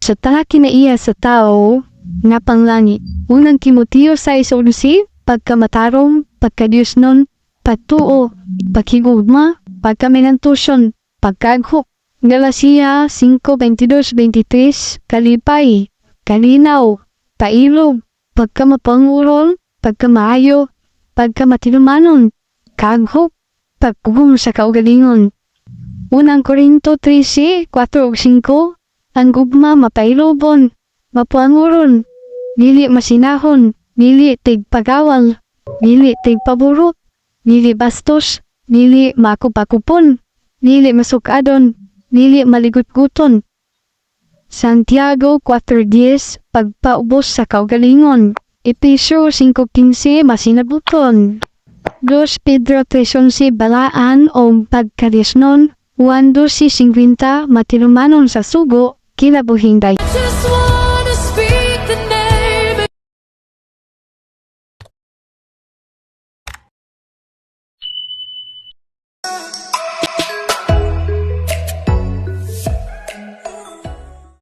sa taha kinaiya sa tao, nga panglangi. Unang Timoteo 6:11, pagkamatarong, pagkadiyos nun, pagtuo, paghigugma, pagkaminantusyon, pagkaghok. Galacia 5:22-23, kalipay, kalinaw, pailog, pagkamapangurol, pagkamaayo, pagkamatinumanon, kaghok, pagpugong sa kaugalingon. Unang Korinto 13:4-5, ang gugma mapailobon, mapuanguron, dili masinahon, dili tigpagawal, dili tigpaburot, dili bastos, dili makupakupon, dili masukadon, dili maligut-guton. Santiago 4:10, pagpaubos sa kaugalingon. Efesyo 5:15, masinabuton. 2 Pedro 3:11, balaan o pagkadisnon. Juan 12:50, matinumanon sa sugo, kilabuhing day. Just one